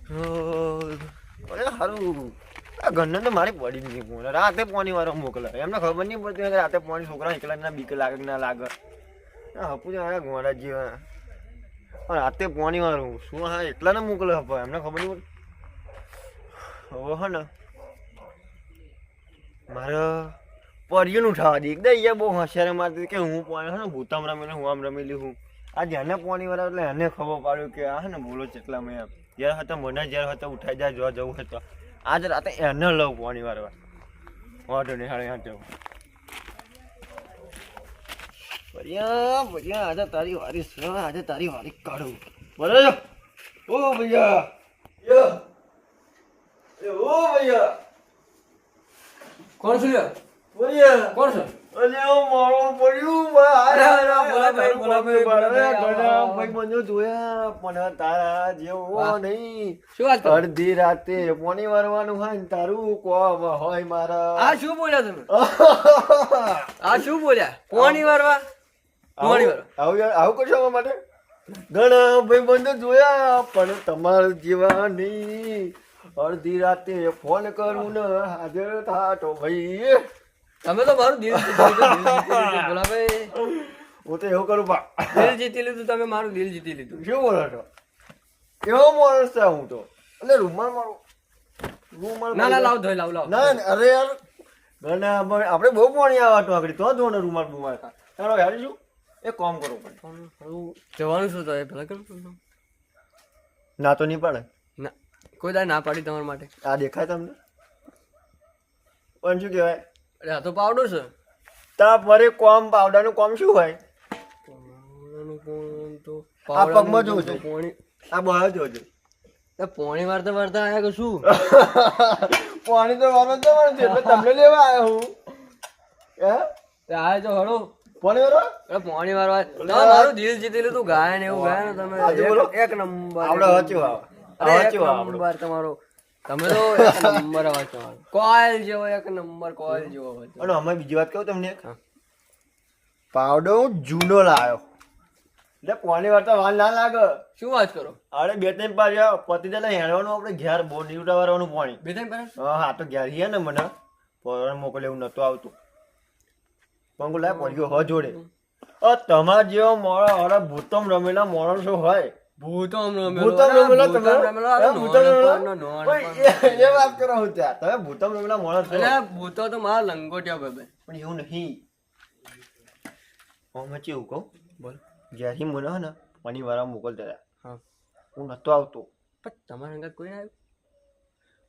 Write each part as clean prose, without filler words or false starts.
અરે સારું આ ઘરને તો મારી પડી નહીં ફોન રાતે પોણી વાળો મોકલે એમને ખબર નહીં પડતી કે રાતે પોણી છોકરા એકલા ના બીક લાગે કે ના લાગે હપુ ગોળા જેવા રાતે પોણી વાળું શું હા એકલા ને મોકલે હપા એમને ખબર નહીં પડતી હવે હે ને મારે પરિયું ઉઠાવા દે એકદમ અહીંયા બહુ હોશિયાર મારતી કે હું પોણી હે ને ભૂતામ રમેલી હું આમ રમેલી હું આ જેને પોણી વાળા એટલે એને ખબર પાડ્યું કે આ હે ને બોલો ચેટલા મેં એમ જ્યારે હતા મને જ્યારે હતા ઉઠાઈ જાય જોવા જવું હતું આજે રાતે એને લઉં પોણી વાળવા વાંધો નહીં હાડે હાથ જવું ભૈયા આજે તારી વારી છે આજે તારી વારી કાઢું બરાબર ઓ ભૈયા ઓ ભૈયા કોણ છે ભૈયા કોણ છે અરે ઓ મારો પડ્યું ભાઈ મને જોયા પણ તારા જેવો નહીં શું વાત કરો? અડધી રાતે પોણી વારવાનું હોય ને તારું કોમ હોય મારા આ શું બોલ્યા તમે આ શું બોલ્યા કોની વારવા કોની વારવા આવું કરશો અમારા માટે ઘણા ભાઈ બંધો જોયા પણ તમારા જેવા નહીં અડધી રાતે ફોન કરું ને હાજર થાતો ભાઈ તમે તો મારું દિલ જીતી લીધું બોલા ભાઈ હું તો એવું કરું પા દિલ જીતી લીધું તમે મારું દિલ જીતી લીધું શું બોલો છો એવો માણસ છે હું તો એટલે રૂમાલ મારો રૂમાલ ના ના લાવ ધોઈ લાવ લાવ ના અરે યાર ઘણા આપણે બહુ પાણી આવતો આગળ તો જો ને રૂમાલ બુમાલ ચાલો યાર શું એક કામ કરો પણ જવાનું શું તો એ પેલા કરું ના તો નહીં પડે ના કોઈ દાડ ના પાડી તમારા માટે આ દેખાય તમને પણ શું કહેવાય અરે આ તો પાવડર છે તા પરે કોમ પાવડાનું કોમ શું હોય પાવડરનું કોણ તો આ પગમાં જોજો પોણી આ બહાર જોજો પોણી વારતા વારતા આયા કે શું પાણી તો વાનો જવાનું છે એટલે તમને લેવા આવ્યો હું હે આયા તો હળો પાણી વાળો અરે પોણી વારવા તમે મારું દિલ જીતી લીધું ગાય ને એવું ગાય ને તમે એક નંબર આપણે હચ્યો અરે એક નંબર તમારો તમે તો એક નંબર અવાજ તમારો કોયલ જેવો એક નંબર કોયલ જેવો અવાજ અને અમે બીજી વાત કહું તમને પાવડો હું જૂનો લાવ્યો એટલે પાણી વાળતા વાર ના લાગે શું વાત કરો અરે બે ત્રણ પાડ્યા પતિ દાદા હેડવાનું આપણે ઘેર બહુ નીવડા વાળવાનું પાણી બે ત્રણ પર હા તો ઘેર હે ને મને પર મોકલે એવું નતું આવતું પંગુ લાય પડ્યો હ જોડે તમારા જેવો મોડા અરે ભૂતમ રમેલા માણસો હોય ભૂતમ ભૂતમ રમેલા તમે રમેલા એ વાત કરો હું ત્યાં તમે ભૂતમ રમેલા માણસ છો અરે ભૂતો તો મારા લંગોટિયા બાબે પણ એવું નહીં હું કેવું કહું બોલ જ્યારથી મને હે ને પાણી વાળા મોકલતા હતા હા હું નતો આવતો પણ તમારા અંગત કોઈ આવ્યું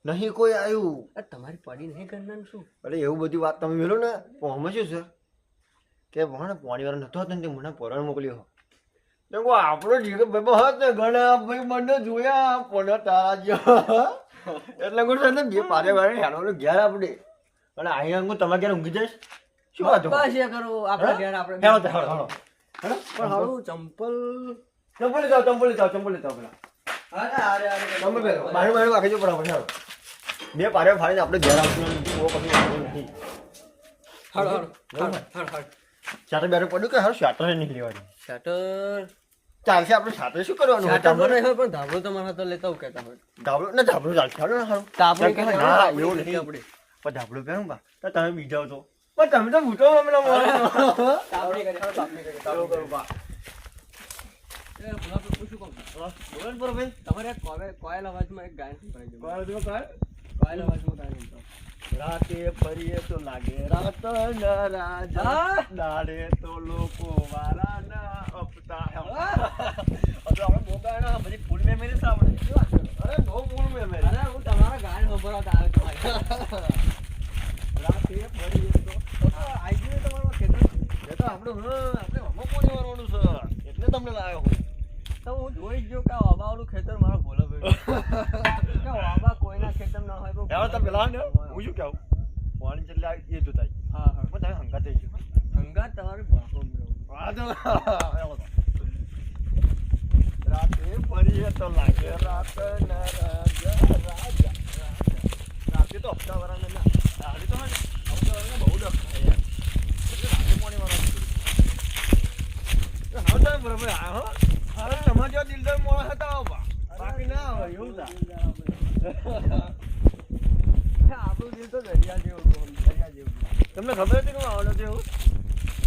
નહીં કોઈ આવ્યું અરે તમારી પડી નહીં કરનાર શું અરે એવું બધી વાત તમે મેળો ને પણ અમે શું છે કે મને પાણી વાળો નતો હતો ને તે મને પરણ મોકલ્યો તો આપણો જીગર ભાઈ હોત ને ઘણા ભાઈ મને જોયા પણ તારા જેવા એટલે હું છે ને બે પારે વાળે હેડવાનું ઘેર આપણે અને અહીંયા હું તમારે ઘેર ઊંઘી જઈશ શું વાત બસ એ કરો આપણે ઘેર આપણે હેડો તો હેડો હેડો પણ હારું ચંપલ ચંપલી જાઓ પેલા અરે અરે અરે ચંપલ પહેરો મારું વાગે જો બરાબર હેડો બે પારે ફાડીને આપણે ઘેર આવશું નથી હાડ હાડ હાડ હાડ શાટર બેટર પડ્યું કે હારું શાટર નહીં લેવાની શટર ચાલશે આપણે શાટર શું કરવાનું હોય શટર તો નહીં હોય પણ ધાબળો તમારા હાથે લેતા હું કહેતા હોય ધાબળો ના ધાબળો ચાલશે હાલો ને હારું ધાબળો કે ના એવું નહીં આપણે પણ ધાબળો પહેરું બા તો તમે બીજા તો પણ તમે તો ભૂતો હમણાં તાપણી કરી તાપણી કરી બા એ ભલા પર પૂછું કોમ બોલ પર ભાઈ તમારે કોયલ અવાજમાં એક ગાયન સંભળાઈ દો કોલ જો કર કોયલ અવાજમાં ગાયન સંભળાવો રાતે ફરીએ તો લાગે રાત રાજા દાડે તો લોકો વારા ના અપતા આપણે બોગાના બધી ફૂલ મેમરી છે આપણે અરે બહુ ફૂલ મેમરી અરે હું તમારા ગાયન સંભળાવતા આવે તમારી રાતે ફરીએ તો આઈ ગયું તમારું ખેતર એ તો આપણે આપણે હમો કોની વાળવાનું છે એટલે તમને લાવ્યો હું તો હું જોઈ જ જો કે વાબાવાળું ખેતર મારો ભોલો ભાઈ કે વાબા કોઈના ખેતર ના હોય તો એવા તો પેલા ને હું શું કહું પાણી એટલે એ જોતા હા હા પણ તમે હંગા થઈ ગયો હંગાત તમારે બાપો મેળવો રાતે ફરીએ તો લાગે રાત ના રાજા રાતે તો હપ્તા વાળાને ના દાડી તો હપ્તા વાળાને બહુ ડર થાય યાર એટલે રાતે પાણી વાળા હા તો બરાબર હા હવે તમારા જેવા દિલદાર મોણા હતા બાકી ના હોય એવું ખબર હતી કે હું આવવાનો છું એવું.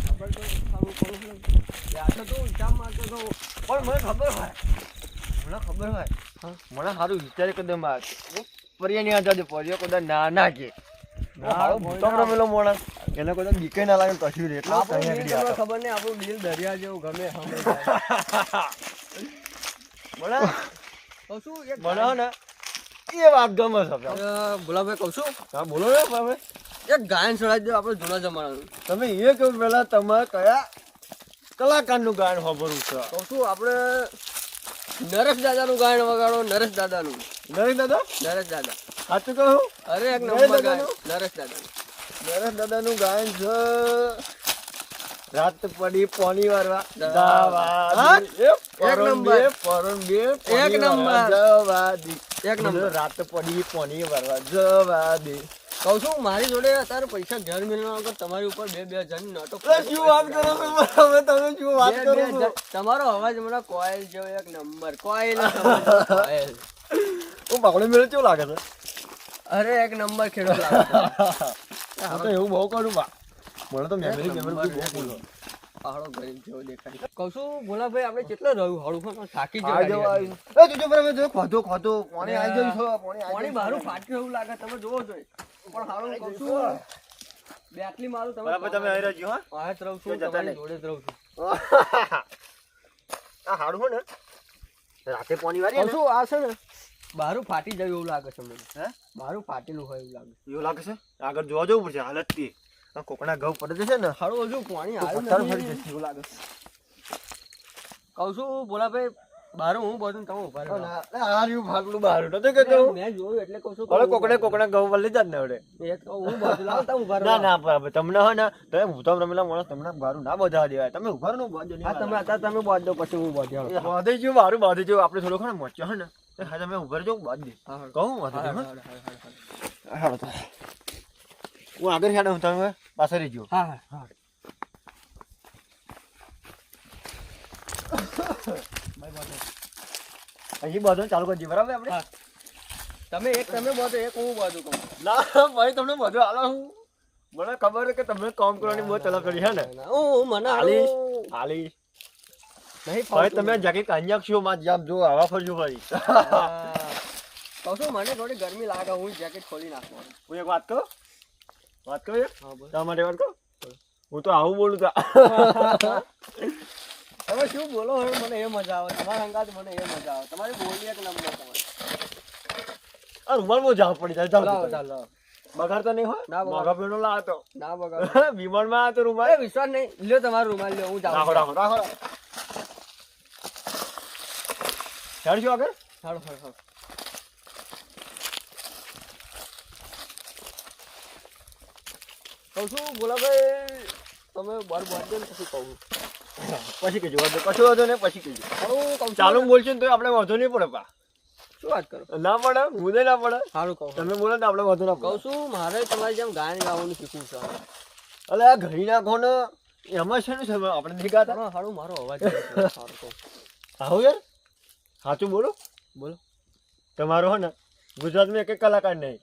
ખબર તો સારું કોણ બેઠો તો હિસાબ મારતો તો પણ મને ખબર હોય મને ખબર હોય હા. મને સારું વિચાર કદમ આ પરિયાની આ જાજે પરિયો કદાચ ના ના કે ભૂતમ રમેલો માણસ એને કદાચ બીકે ના લાગે કશું રે એટલે આપણું કઈ દિલ તમને ખબર નહીં આપણું દિલ દરિયા જેવું ગમે સામે જાય. મને કહું છું એક મને હે ને એ વાત ગમે છે આપણે. ભોલાભાઈ કહું છું હા બોલો ને તમે એક ગાયન ચડાવી દો આપણે જૂના જમાનાનું. તમે એ કહો પેલા તમારે કયા કલાકારનું ગાયન સાંભળવું છે કહું છું આપણે નરેશ દાદાનું ગાયન વગાડો. નરેશ દાદાનું નરેશ દાદા નરેશ દાદા સાચું કહું અરે એક નરેશ નંબર ગાયન દાદાનું? નરેશ દાદાનું. નરેશ દાદાનું ગાયન છે રાત પડી પોની વારવા હા? દાવાદી. એક પરોણ નંબર. બે, પરોણ બે, પોની એક નંબર. વારવા જવાદી. એક નંબર. રાત પડી પોની વારવા જવાદી. કહું છું મારી જોડે અત્યારે પૈસા ઘર મેળવવા વગર તમારી ઉપર બે જણ નોટો અરે શું વાત કરો છો તમે તમે શું વાત બે કરો છો જણ. તમારો અવાજ મને કોયલ જેવો એક નંબર કોયલ કોયલ. હું બાવળે મેળે કેવું લાગે છે અરે એક નંબર ખેડો લાગે છે. હું તો એવું બહુ કરું બા મને તો મેમરી બહુ ફૂલ હોય. પહાડો ગરીબ જેવો દેખાય. કહું છું ભોલાભાઈ આપણે કેટલો રહ્યું હળું પણ થાકી આ જો જવાય. એ જોજો બરાબર જો ખોધો ખોધો પાણી આવી ગયું છે પાણી મારું ફાટ્યું એવું લાગે તમે જોવો જોઈએ પણ હારું કહું છું બેટલી મારું તમે બરાબર તમે અહીં રહેજો હા આ જ રહું છું જતા તમારી નહીં. જોડે જ રહું છું. આ હાડું હોય ને રાતે પાણી વારી કહું છું આ છે ને બારું ફાટી જાય એવું લાગે છે મને. હે બારું ફાટેલું હોય એવું લાગે. એવું લાગે છે આગળ જોવા જવું પડશે હાલત થી આ કોકણા ઘઉં પડે છે ને હારું હજુ પાણી તો આવ્યું પથ્થર ફરી નથી. જશે એવું લાગે છે. કહું છું ભોલાભાઈ બારું હું બધું તમે ઉભા રહો. આ રહ્યું ફાટલું બહાર નતો કેતો મેં જોયું એટલે કહું છું હવે કોકણા ઘઉં વળી જાત ને હવે એક તો હું બાજુ લાવ તમે ઉભા રહો. ના ના બરાબર તમને હોય ને તમે ભૂતમ રમેલા માણસ તમને બારું ના બધા દેવાય તમે ઉભા રહો ને બાજુ હા તમે અત્યારે તમે બાદ દો પછી હું બાદ જાઉં. બાંધી જેવું મારું બાંધી જેવું આપણે થોડો ઘણો મોચ્યો હોય ને તો હા તમે ઉભા રહેજો બાદ દે હા, હા. કહું વાંધો હા, નહીં, હા, હા, હા, હા. હો? હાલો તો. હું આગળ હેડો હું તમે પાછળ રહેજો હા હા હા અહીં બધું ચાલુ કરજો બરાબર આપણે હા. તમે એક તમે બાજુ એક હું બાજુ કહું. ના ભાઈ તમને બધું હાલો હું મને ખબર છે કે તમે કામ કરવાની બહુ તલબ કરી છે ને હું મને હાલી હાલી હાલી નહીં ભાઈ ફાવતું. તમે જાકે કાન્યા છો માં જામ જો આવા ફરજો ભાઈ હા. કહું છું મને થોડી ગરમી લાગે હું જેકેટ ખોલી નાખું. હું એક વાત કહું એક હા બોલ. તમારા માટે વાત કહું હું તો આવું બોલું તા તમે શું બોલો હવે મને એ મજા આવે તમારા અંગાત મને એ મજા આવે તમારી બોલી એક નંબર તમારી. આ રૂમાલમાં જાવ પડી જાય ચાલો જાવ ચાલો બગાડતો નહીં હોય ના બગાડ. મોગા પેલો લાવતો ના બગાડો. વિમાનમાં આ તો રૂમાલ એ વિશ્વાસ નહીં લ્યો તમારો રૂમાલ લ્યો હું રાખો જાઉં. રાખો રાખો હેડજો આગળ હાલો હાલો હાલો. કહું છું ભોલાભાઈ તમે બાર બાંધો ને પછી કહું. પછી કહેજો વાંધો કશું વાંધો નહીં પછી કહેજો હારું કહું છું. ચાલુ બોલશે ને તો આપણે વાંધો નહીં પડે પા શું વાત કરો. ના પડે હું ના પડે સારું કહું. તમે બોલો ને તો આપણે વાંધો ના કહું પડે છું મારે તમારી જેમ ગાયન ગાવાનું શીખવું છે. અલે આ ઘડી નાખો ને એમાં છે ને છે આપણે નહીં ગાતા તમે હારું મારો અવાજ આવે છે. સારું કહું. આવું યાર સાચું બોલો બોલો. તમારો હે ને ગુજરાતમાં એક કલાકાર નહીં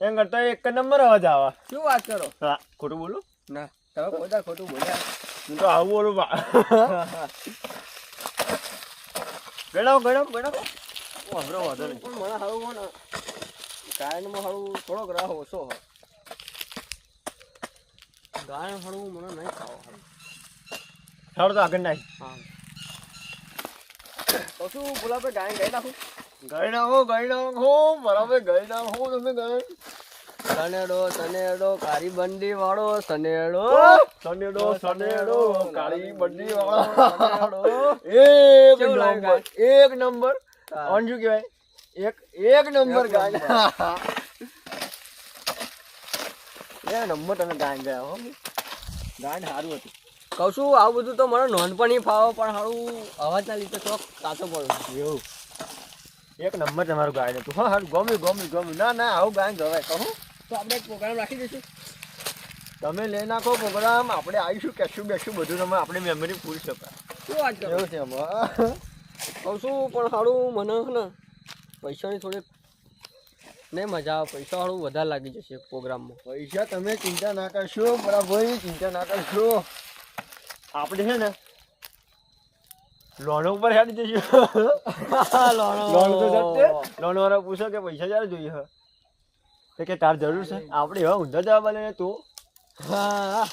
એમ કરતા એક નંબર અવાજ આવે શું વાત કરો. હા ખોટું બોલું ના તમે પોતા ખોટું બોલ્યા. હું તો આવું બોલું બા ગણાવો વાંધો નહીં પણ મને હારું કોણ ગાયનમાં હારું થોડોક રાહ ઓછો હોય. ગાયન હારું મને નહીં ખાવા હારું. સારું તો આગળ નાખી હા તો શું બોલા આપણે ગાયન ગાઈ નાખું. ગઈ નાખો બરાબર ગઈ નાખો તમે ગઈ સનેડો સનેડો કાળી બંડી વાળો સનેડો સનેડો કાળી બંડી વાળો સનેડો. કેવું લાગે ગાયન? એક નંબર હા. ઓન શું કહેવાય એક નંબર એક ગાય નંબર. એ નંબર તમે ગાય ગયા હો ગાય સારું હતું કહું છું આવું બધું તો મને નોંધપણી ફાવે પણ હારું અવાજના લીધે ચોક કાચો પડ્યો. એવું એક નંબર તમારું ગાય હતું હા ગમ્યું ના આવું ગાય ગવાય કહું તો આપણે એક પ્રોગ્રામ રાખી દઈશું. તમે લઈ નાખો પ્રોગ્રામ આપણે આવીશું કેશું બધું તમે આપણે મેમરી પૂરી શકાય શું વાત કરો. એવું છે એમાં કહું છું પણ હારું મને હે ને પૈસાની થોડી નહીં મજા આવે પૈસા વાળું વધારે લાગી જશે પ્રોગ્રામમાં. પૈસા તમે ચિંતા ના કરશો બરાબર, ચિંતા ના કરશો. આપણે છે ને લોન ઉપર હેડી જઈશું. લોન તો જશે. લોન વાળા પૂછો કે પૈસા ક્યારે જોઈએ હે તો કે તાર જરૂર છે. આપણે હવે ઊંધા જવાબ આલે તો હા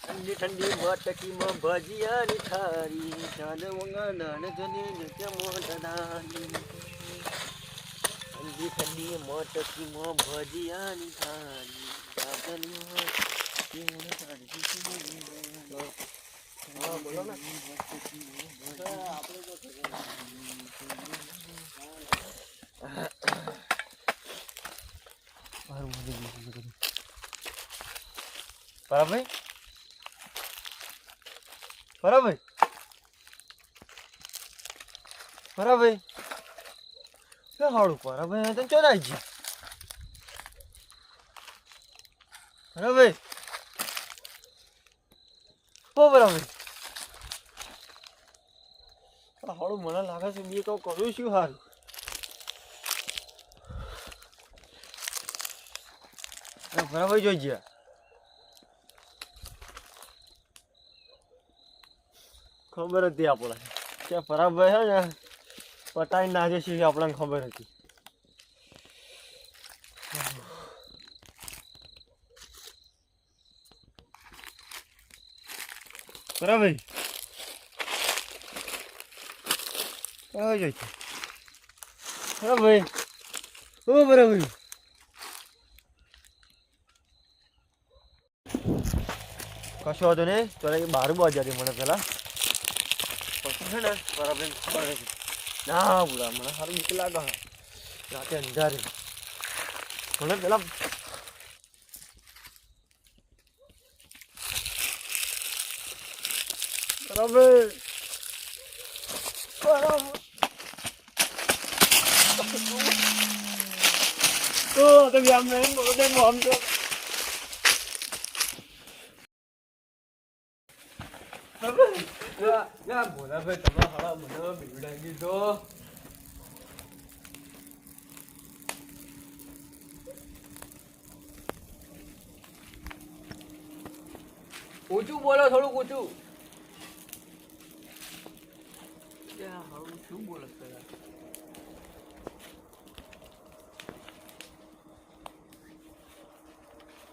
ઠંડી ઠંડી મટકીમાં ભજીયાની થારી ચાલ મંગળાને જની જકે મોઢાની ઠંડી ઠંડી મટકીમાં ભજીયાની થારી હા બોલો ને બરાબર બરાબર બરાબર હાડું બરાબર તો ચોરાઈ ગયું. બરાબર હો બરાબર હાડું મને લાગે છે મેં કહું કરું શું હાલ. બરાબર જોઈ ગયા ખબર હતી આપણે કે ફરાભાઈ છે ને પટાઈ નાખે છે આપણને ખબર હતી. બરાબર બરાબર જોઈ બરાબર ઓ બરાબર કશો વાંધો નહીં. તો 12 વાગ્યા મને પેલા પછી છે ને બરાબર ખબર હતી ના બોલા મને સારું બીક લાગે રાતે અંધારે મને પેલા બરાબર તો તમે આમ નહીં બોલો આમ તો બોલા ભાઈ તમે હાડા મને બીવડાવી દો. ઊંચું બોલો થોડુંક ઊંચું. શું બોલો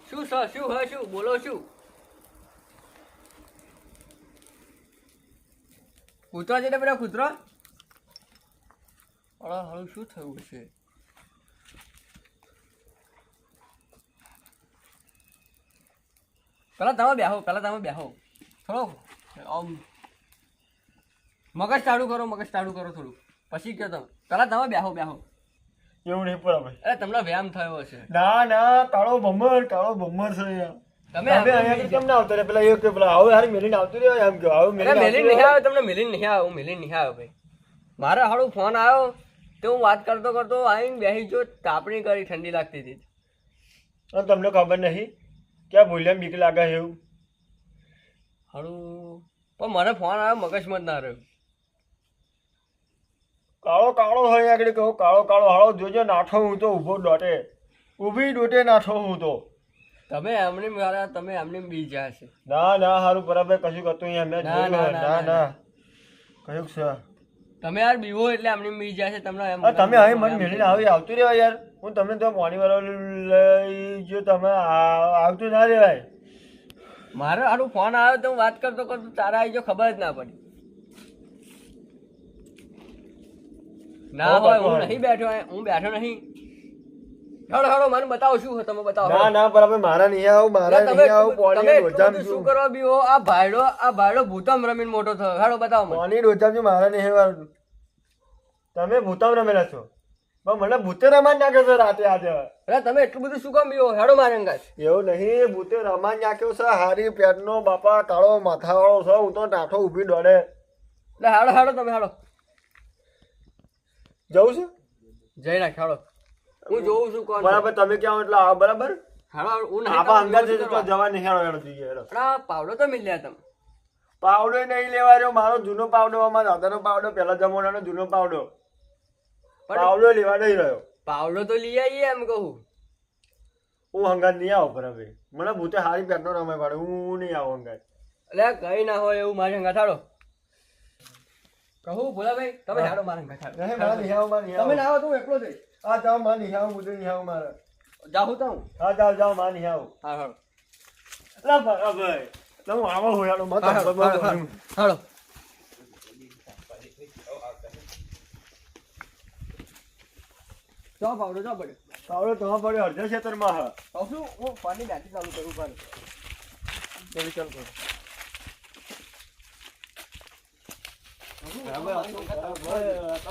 શું સર શું હા શું બોલો શું કૂતરા છે બધા કૂતરા હારું શું થયું છે. પેલા તમે બેહો થોડો આમ મગજ ચાલુ કરો થોડું પછી કહો તમે પેલા તમે બેહો એવું નહીં બરાબર. અરે તમને વ્યાયામ થયો હશે. ના કાળો ભમર છે તમે અહીંયા કેમ ના આવતા રે પેલા એક પેલા આવો હારી મેલીને આવતું રે એમ કે આવો મેલીન નહીં આવ્યો તમને મેલીન નહીં આવ્યો ભાઈ. મારે હારું ફોન આવ્યો તો હું વાત કરતો આવીને બેસી જો તાપણી કરી ઠંડી લાગતી હતી. તમને ખબર નહીં ક્યાં બોલ્યા બીક લાગે એવું હારું પણ મને ફોન આવ્યો મગજમાં જ ના રહ્યો. કાળો હોય આગળ કહો કાળો હાળો જોજો નાઠો હું તો ઊભો ડોટે ઊભી ડોટે નાઠો હું તો. તમે એમની બી જાય છે. ના હારું બરાબર કશું કરતું ના કયું છે તમે યાર બીવો એટલે એમની બી જાય છે તમને એમ. તમે હવે મને મેળીને આવતું રહેવાય યાર. હું તમને તો પાણી વાળો લઈ જો તમે આવતું ના રહેવાય. મારે હારું ફોન આવ્યો તો હું વાત કરતો તારા આવી જો ખબર જ ના પડી. ના ભાઈ હું નહીં બેઠો નહીં. હેડો મને બતાવો શું તમે બતાવો. ના બરાબર મારા નહીં આવું શું કરવા બી હો. આ ભાઈડો ભૂતમ રમીને મોટો થયો. હેડો બતાવો પાણી ડોજામ મારા નહીં. તમે ભૂતમ રમેલા છો પણ મને ભૂતે રમાન નાખ્યો છે રાતે આજે. અરે તમે એટલું બધું શું કામ બીવો. હેડો મારે અંગાત. એવું નહીં ભૂતે રમાન નાખ્યો છે. હારી પેટનો બાપા કાળો માથાવાળો છે. હું તો ટાઠો ઊભી દોડે. હેડો તમે હેડો. જવું છે જઈ નાખ હેડો. હું જોઉં છું કોણ બરાબર. તમે ક્યાં એટલે આવો બરાબર. જવા નહીં પાવડો તો મિલ્યા તમે. પાવડો નહીં લેવા રહ્યો મારો જૂનો પાવડો. અમારા દાદાનો પાવડો પેલા જમાનાનો જૂનો પાવડો લેવા નહીં રહ્યો. પાવડો તો લઈ આવીએ એમ કહું. હું હંગાત નહીં આવું બરાબર. મને ભૂતે હારી પેટનો રમાય પાડે. હું નહીં આવું હંગાત. એટલે કઈ ના હોય એવું મારે હંગાથાડો કહું ભોલાભાઈ તમે હાડો મારે હંગાથાડો. નહીં મારે નહીં આવું, મારે નહીં તમે આવું. ના આવો તો હું એકલો જઈશ. હા જાઓ, મારે નહીં આવું, ભૂતે નહીં આવું મારે. જાઉં તો હું. હા જાઓ જાઓ, મારે નહીં આવું. હા હાડો લા બરાબર. તો હું આવો હોય હાલો, મત હાડો હાડો. જાઓ પાવડો જાઓ પડે. પાવડો તમારે પડે અડધા ક્ષેત્રમાં હા. કહું છું હું ફોનની બેટરી ચાલુ કરું પણ ચાલ ચાલ કરો.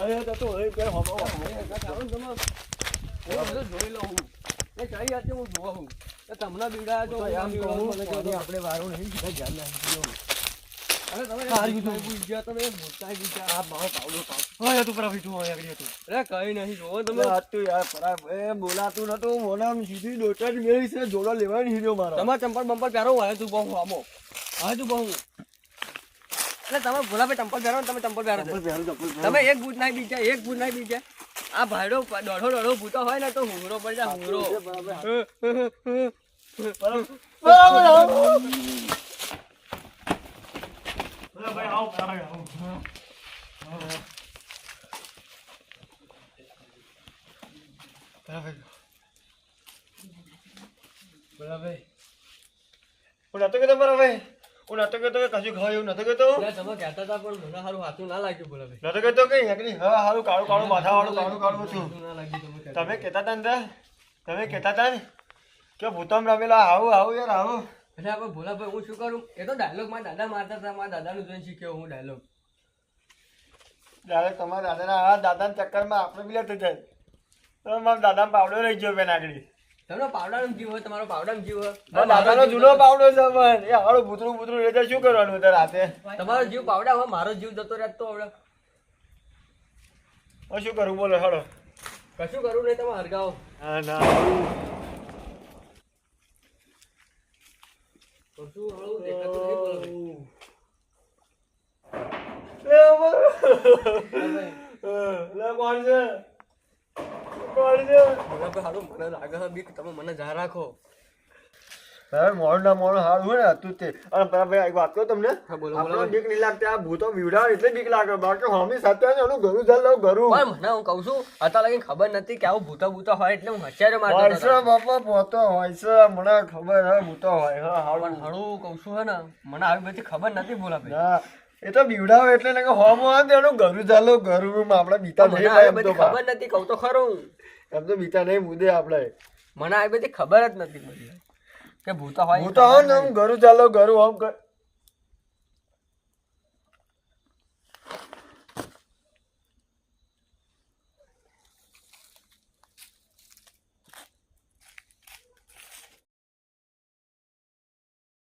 અરે તો તો હવે પેલા હમો જોઈ લો હું એ કઈ હતી હું જોવા હું તમને બીડા તો આપણે વારો નહીં ધ્યાન નાખજો. અરે તમે તમે મોટા બીજા આ મારો પાવડો હોય તું પર તું હોય આગળ તું. અરે કઈ નહીં જોવો તમે તમે આતું યાર પરા એ બોલાતું નતું મોનામ સીધી ડોટર મેળી છે જોડો લેવાની હીરો મારો. તમારે ચંપલ બંપલ પહેરો હું આવે તું બહુ આમો આવે તું બહુ એટલે તમે ભોલાભાઈ ચંપલ પહેરો ને તમે ચંપલ પહેરો છો. તમે એક બૂટ નાખી બીજા એક બૂટ નાખી બીજા આ ભાઈડો દોઢો ભૂતો હોય ને તો હુંગરો પડી જાય હુંગરો. ભોલાભાઈ હું નતો કહેતો બરાબર. હું નતો કહેતો કે કશું ખાવ એવું નતો કહેતો. તમે કહેતા હતા પણ મને સારું હાથું ના લાગ્યું ભોલાભાઈ. નતો કહેતો કે એકની હા હારું કાળું કાળું માથાવાળું કાળું કાળું છું. હાથું ના લાગ્યું તમે તમે કહેતા હતા ને તમે કહેતા હતા ને કે ભૂતમ રમેલા આવું આવું યાર આવું. એટલે આપણે ભોલાભાઈ હું શું કરું એ તો ડાયલોગ મારા દાદા મારતા હતા મારા દાદાનું જોઈને શીખ્યો હું ડાયલોગ. ડાયરેક્ટ તમારા દાદાના આ દાદાના ચક્કરમાં આપણે બી લેતું જાય. તો મારા દાદા પાવડો રહી ગયો બેન આગળ. તમારો પાવડાનો જીવ હોય તમારો પાવડાનો જીવ હોય મારા દાદાનો જૂનો પાવડો છે પણ એ હારું ભૂતરું ભૂતરું લેતા શું કરવાનું હતા રાતે. તમારો જીવ પાવડા હોય મારો જીવ જતો રહેતો હવે હવે શું કરું બોલો હાલો. કશું કરવું નહીં તમે હરગાવો. હા ના કશું હળવું દેખાતું નહીં ભોલાભાઈ. લે કોણ છે કોણ છે. ભોલાભાઈ હારું મને લાગે છે બીક તમે મને જા રાખો. હવે મોડું ના મોડું હારું હોય ને તું તે અને ભાઈ એક વાત કહું તમને. હા બોલો આપણને બોલો. બીક નહીં લાગતી આ ભૂતો બીવડાવે એટલે બીક લાગે બાકી હમી સાથે એનું ઘરું ચાલ લઉં ઘરું. પણ મને હું કહું છું અત્યારે લગી ખબર નથી કે આવું ભૂતો હોય એટલે હું હથિયારે હોય મારતો છે હતો. બાપા પોતો હોય છે મને ખબર હે ભૂતો હોય હા હારું. પણ હળવું કહું છું હે ને મને આવી બધી ખબર નથી ભોલાભાઈ. ના એ તો બીવડાવે એટલે ને હોમ હોય ને એનું ઘરું ચાલો ઘરું આપણે બીતા મને નહીં આવી એમ તો બધી ખબર નથી કહું તો ખરું એમ તો બીતા નહીં મુદે આપણે મને આવી બધી ખબર જ નથી બધી કે ભૂતો હોય હું તો આવું ને આમ ઘરું ચાલો ઘરું આમ